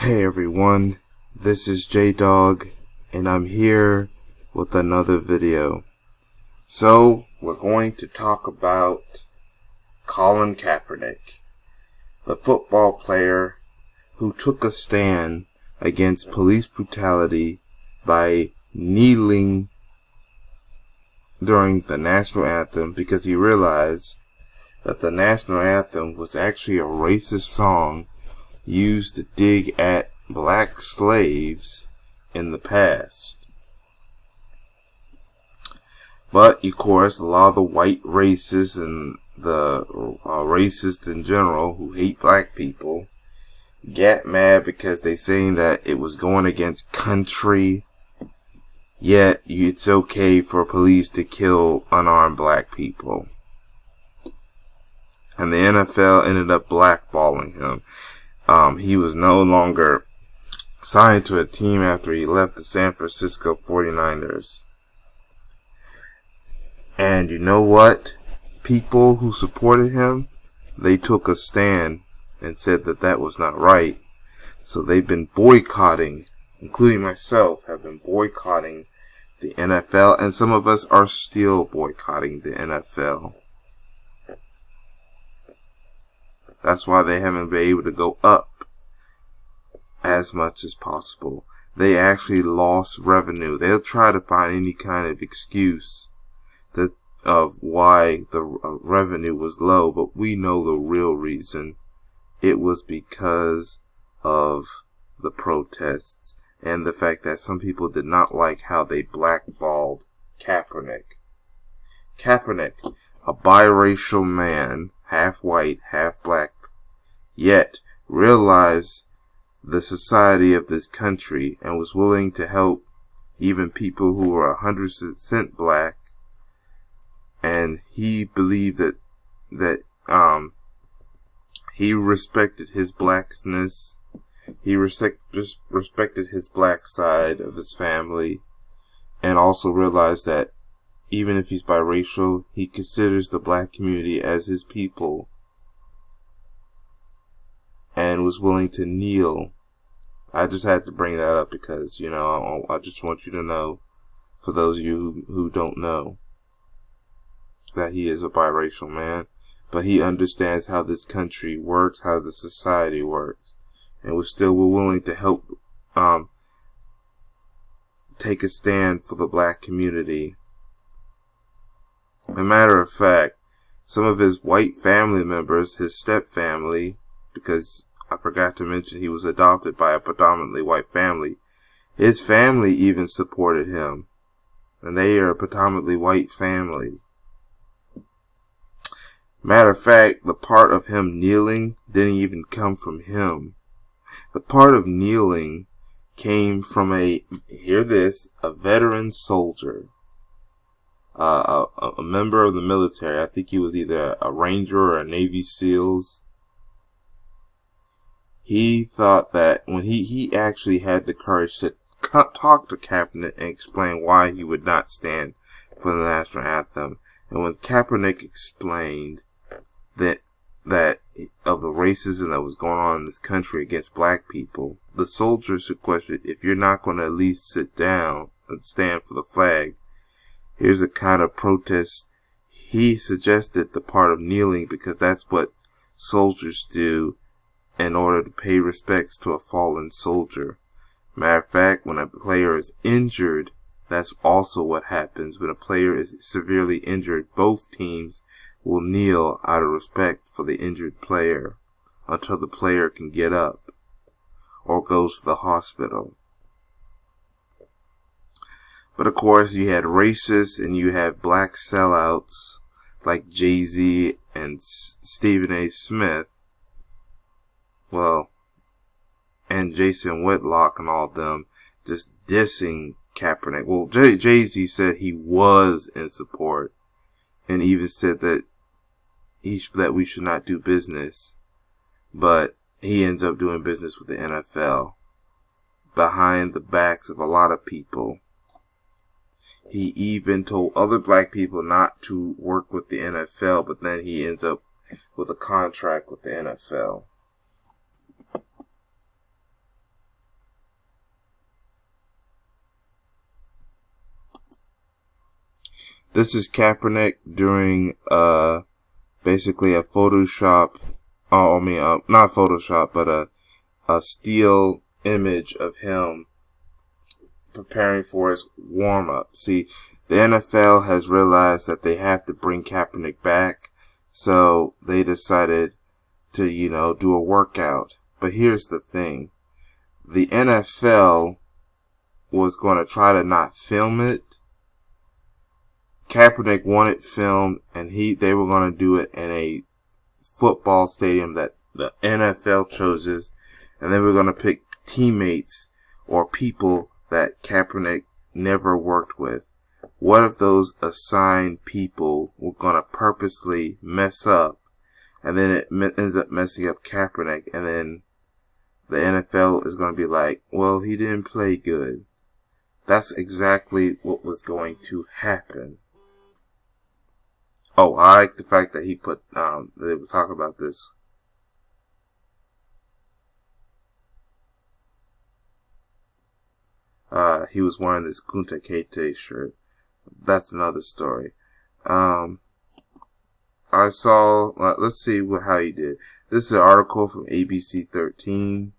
Hey everyone, this is J-Dog, and I'm here with another video. So, we're going to talk about Colin Kaepernick, the football player who took a stand against police brutality by kneeling during the national anthem because he realized that the national anthem was actually a racist song used to dig at black slaves in the past. But, of course, a lot of the white racists and the racists in general who hate black people get mad because they saying that it was going against country, yet it's okay for police to kill unarmed black people. And the NFL ended up blackballing him. He was no longer signed to a team after he left the San Francisco 49ers. And you know what? People who supported him, they took a stand and said that that was not right. So they've been boycotting, including myself, have been boycotting the NFL, and some of us are still boycotting the NFL. That's why they haven't been able to go up as much as possible. They actually lost revenue. They'll try to find any kind of excuse of why the revenue was low, but we know the real reason. It was because of the protests and the fact that some people did not like how they blackballed Kaepernick. Kaepernick, a biracial man, half white, half black, yet realized the society of this country and was willing to help even people who were 100% black. And he believed that he respected his blackness. He respected his black side of his family, and also realized that even if he's biracial, he considers the black community as his people, and was willing to kneel. I just had to bring that up because, I just want you to know, for those of you who don't know, that he is a biracial man, but he understands how this country works, how the society works, and we're willing to help take a stand for the black community. As a matter of fact, some of his white family members, his step-family, because I forgot to mention he was adopted by a predominantly white family, his family even supported him, and they are a predominantly white family. Matter of fact, the part of him kneeling didn't even come from him. The part of kneeling came from a veteran soldier, a member of the military. I think he was either a Ranger or a Navy SEALs. He thought that when he actually had the courage to talk to Kaepernick and explain why he would not stand for the national anthem. And when Kaepernick explained that of the racism that was going on in this country against black people, the soldiers requested, if you're not going to at least sit down and stand for the flag, here's a kind of protest. He suggested the part of kneeling because that's what soldiers do in order to pay respects to a fallen soldier. Matter of fact, when a player is injured, that's also what happens. When a player is severely injured, both teams will kneel out of respect for the injured player until the player can get up or goes to the hospital. But of course, you had racists and you have black sellouts like Jay-Z and Stephen A. Smith. And Jason Whitlock and all of them just dissing Kaepernick. Well, Jay-Z said he was in support and even said that we should not do business. But he ends up doing business with the NFL behind the backs of a lot of people. He even told other black people not to work with the NFL, but then he ends up with a contract with the NFL. This is Kaepernick during basically a Photoshop. Not Photoshop, but a still image of him preparing for his warm-up. See, the NFL has realized that they have to bring Kaepernick back, so they decided to, do a workout. But here's the thing. The NFL was going to try to not film it. Kaepernick wanted filmed, and they were going to do it in a football stadium that the NFL chooses, and they were going to pick teammates or people that Kaepernick never worked with. What if those assigned people were going to purposely mess up, and then it ends up messing up Kaepernick, and then the NFL is going to be like, well, he didn't play good. That's exactly what was going to happen. Oh, I like the fact that he put, they were talking about this. He was wearing this Kunta Kinte shirt. That's another story. I saw, let's see how he did. This is an article from ABC 13.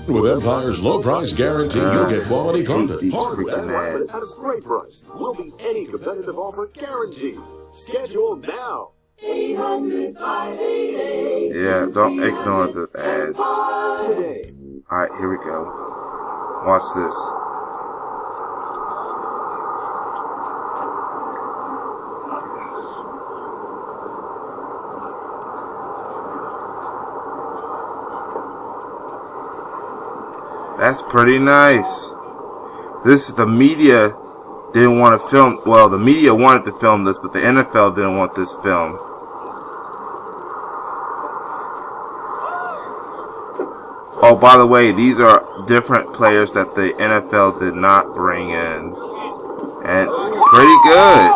With Empire's low price guarantee, you'll get quality carpet. Freaking ads. At a great price. Will be any competitive offer guaranteed. Schedule now. 800-588. Yeah, don't ignore the ads. Today. Alright, here we go. Watch this. That's pretty nice. The media didn't want to film. Well, the media wanted to film this, but the NFL didn't want this film. Oh, by the way, these are different players that the NFL did not bring in. And pretty good.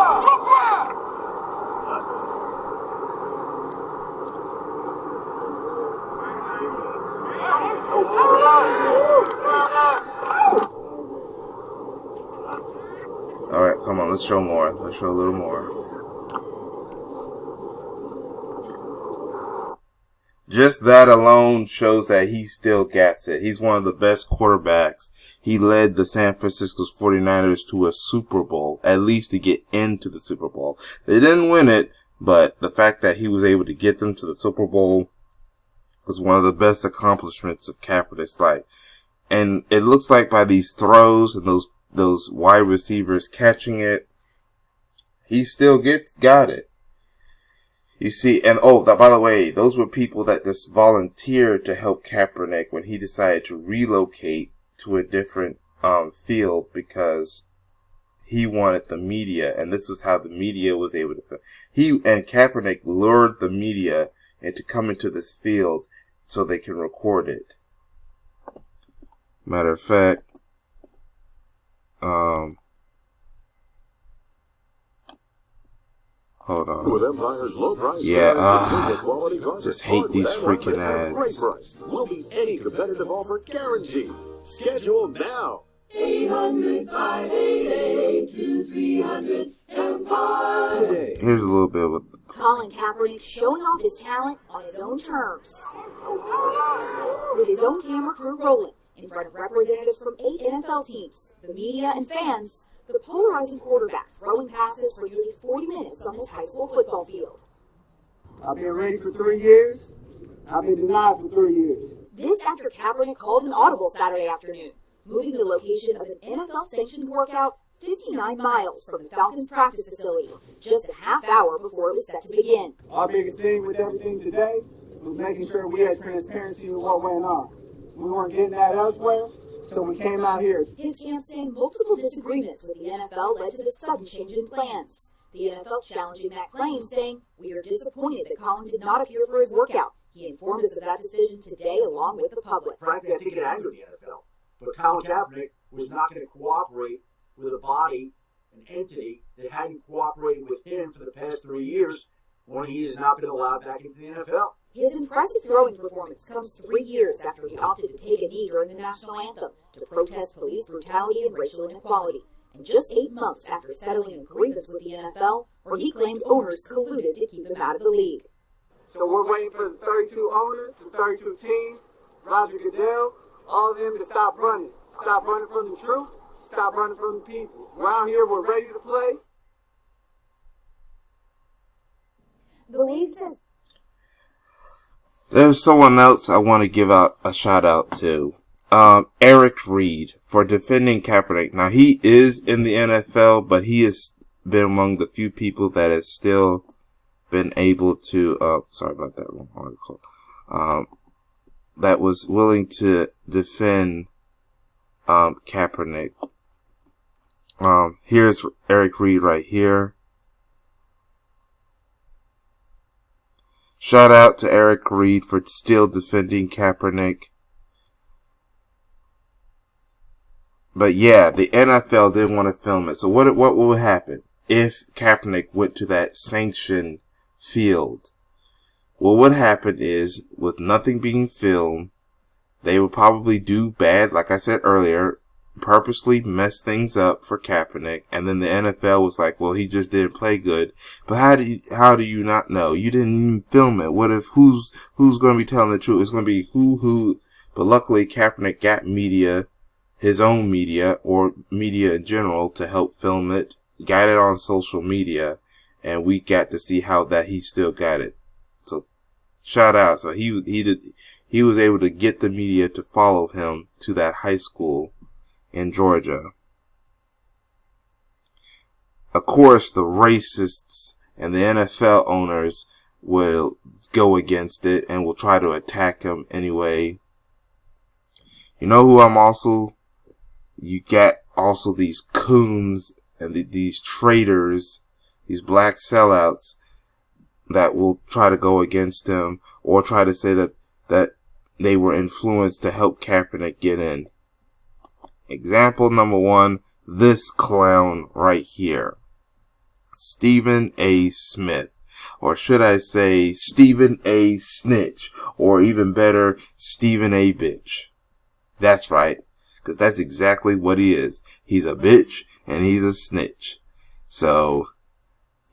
Alright, come on, let's show more. Let's show a little more. Just that alone shows that he still gets it. He's one of the best quarterbacks. He led the San Francisco 49ers to a Super Bowl, at least to get into the Super Bowl. They didn't win it, but the fact that he was able to get them to the Super Bowl was one of the best accomplishments of Kaepernick's life. And it looks like by these throws and those wide receivers catching it, he still got it. You see, and by the way, those were people that just volunteered to help Kaepernick when he decided to relocate to a different field because he wanted the media, and this was how the media was able to film. Kaepernick lured the media into coming to this field so they can record it. Matter of fact, hold on. With Empire's low price, just hate these freaking ads. Great price. Will be any competitive offer guaranteed. Schedule now. 800-588-2300 Empire. Today. Here's a little bit of Colin Kaepernick showing off his talent on his own terms. With his own camera crew rolling in front of representatives from 8 NFL teams, the media, and fans, the polarizing quarterback throwing passes for nearly 40 minutes on this high school football field. I've been ready for 3 years. I've been denied for 3 years. This after Kaepernick called an audible Saturday afternoon, moving the location of an NFL-sanctioned workout 59 miles from the Falcons practice facility, just a half hour before it was set to begin. Our biggest thing with everything today was making sure we had transparency with what went on. We weren't getting that elsewhere, so we came out here. His camp saying multiple disagreements with the NFL led to the sudden change in plans. The NFL challenging that claim, saying, "We are disappointed that Colin did not appear for his workout. He informed us of that decision today along with the public." Frankly, I think it angered the NFL. But Colin Kaepernick was not going to cooperate with a body, an entity that hadn't cooperated with him for the past 3 years when he has not been allowed back into the NFL. His impressive throwing performance comes 3 years after he opted to take a knee during the national anthem to protest police brutality and racial inequality, and just 8 months after settling a grievance with the NFL where he claimed owners colluded to keep him out of the league. So we're waiting for the 32 owners, the 32 teams, Roger Goodell, all of them to stop running. Stop running from the truth. Stop running from the people. Around here, we're ready to play. The league says There's someone else I want to give out a shout out to. Eric Reed for defending Kaepernick. Now, he is in the NFL, but he has been among the few people that has still been able to, sorry about that wrong article, that was willing to defend, Kaepernick. Here's Eric Reed right here. Shout out to Eric Reed for still defending Kaepernick. But yeah, the NFL didn't want to film it. So what would happen if Kaepernick went to that sanctioned field? Well, what happened is, with nothing being filmed, they would probably do bad, like I said earlier, purposely mess things up for Kaepernick, and then the NFL was like, well, he just didn't play good. But how do you not know? You didn't even film it. What if who's going to be telling the truth? It's going to be who. But luckily, Kaepernick got media, his own media, or media in general, to help film it, got it on social media, and we got to see how that he still got it. So, shout out. So he was able to get the media to follow him to that high school in Georgia. Of course, the racists and the NFL owners will go against it and will try to attack him anyway. You know who I'm also? You got also these coons and these traitors, these black sellouts that will try to go against him or try to say that they were influenced to help Kaepernick get in. Example number 1, this clown right here. Stephen A. Smith. Or should I say Stephen A. Snitch. Or even better, Stephen A. Bitch. That's right. Because that's exactly what he is. He's a bitch and he's a snitch. So,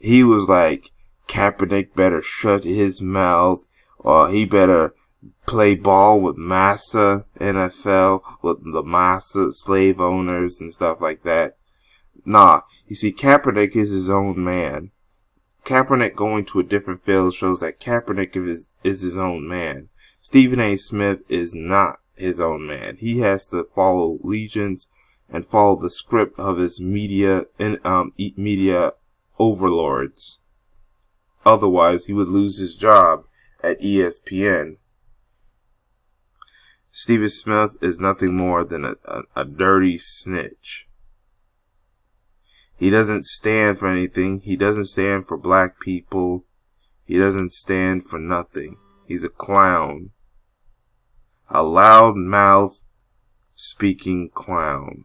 he was like, Kaepernick better shut his mouth, or he better play ball with Massa NFL, with the Massa slave owners and stuff like that. Nah, you see, Kaepernick is his own man. Kaepernick going to a different field shows that Kaepernick is his own man. Stephen A. Smith is not his own man. He has to follow legions and follow the script of his media overlords. Otherwise, he would lose his job at ESPN. Stephen Smith is nothing more than a dirty snitch. He doesn't stand for anything. He doesn't stand for black people. He doesn't stand for nothing. He's a clown. A loud-mouthed speaking clown.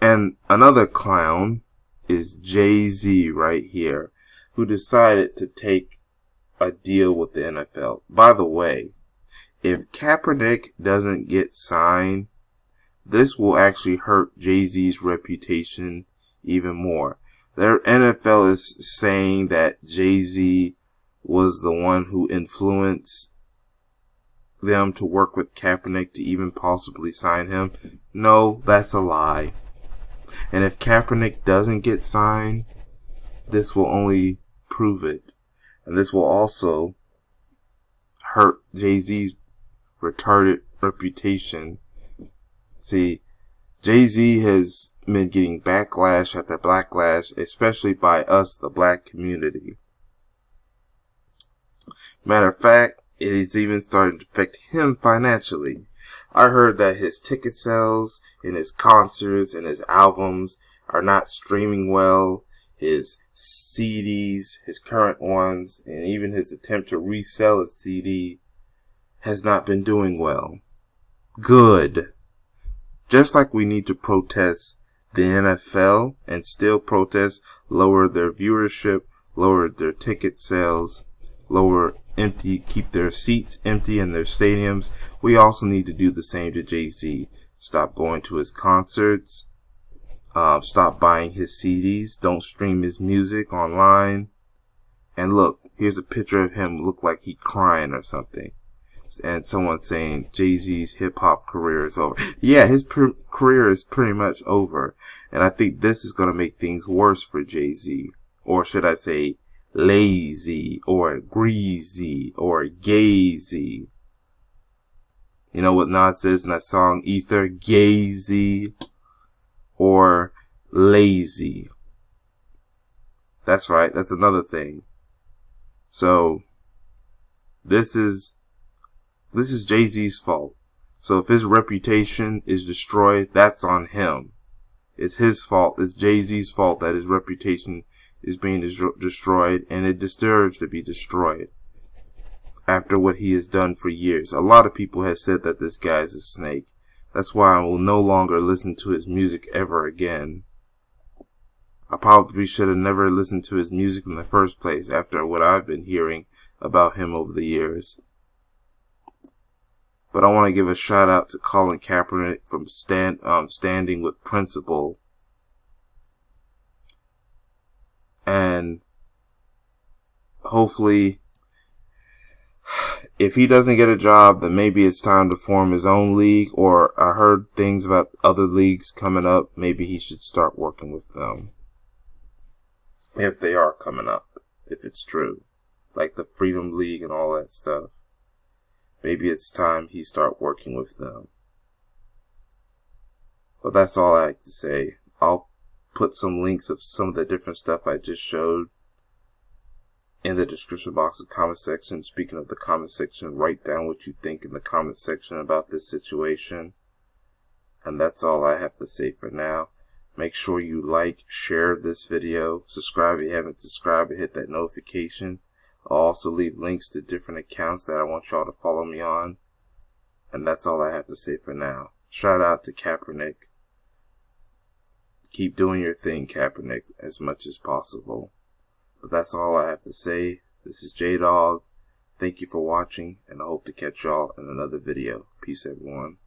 And another clown is Jay-Z right here, who decided to take a deal with the NFL. By the way, if Kaepernick doesn't get signed, this will actually hurt Jay-Z's reputation even more. Their NFL is saying that Jay-Z was the one who influenced them to work with Kaepernick to even possibly sign him. No, that's a lie. And if Kaepernick doesn't get signed, this will only prove it. And this will also hurt Jay-Z's retarded reputation. See, Jay-Z has been getting backlash after backlash, especially by us, the black community. Matter of fact, it is even starting to affect him financially. I heard that his ticket sales in his concerts and his albums are not streaming well. His CDs, his current ones, and even his attempt to resell a CD has not been doing well. Good. Just like we need to protest the NFL and still protest, lower their viewership, lower their ticket sales, lower empty, keep their seats empty in their stadiums, we also need to do the same to Jay-Z. Stop going to his concerts. Stop buying his CDs. Don't stream his music online. And look, here's a picture of him look like he crying or something. And someone saying Jay-Z's hip-hop career is over. Yeah, his career is pretty much over. And I think this is going to make things worse for Jay-Z. Or should I say lazy, or greasy, or gazy. You know what Nas says in that song, Ether? Gazy, or lazy. That's right, that's another thing. So, this is Jay-Z's fault. So if his reputation is destroyed, that's on him. It's his fault. It's Jay-Z's fault that his reputation is being destroyed, and it deserves to be destroyed after what he has done for years. A lot of people have said that this guy is a snake. That's why I will no longer listen to his music ever again. I probably should have never listened to his music in the first place after what I've been hearing about him over the years. But I want to give a shout out to Colin Kaepernick from Standing with Principle. And hopefully, if he doesn't get a job, then maybe it's time to form his own league. Or I heard things about other leagues coming up. Maybe he should start working with them. If they are coming up. If it's true. Like the Freedom League and all that stuff. Maybe it's time he start working with them. But that's all I have to say. I'll put some links of some of the different stuff I just showed in the description box of the comment section. Speaking of the comment section, write down what you think in the comment section about this situation. And that's all I have to say for now. Make sure you like, share this video, subscribe if you haven't subscribed, and hit that notification. I'll also leave links to different accounts that I want y'all to follow me on. And that's all I have to say for now. Shout out to Kaepernick. Keep doing your thing, Kaepernick, as much as possible. But that's all I have to say. This is J-Dog. Thank you for watching, and I hope to catch y'all in another video. Peace, everyone.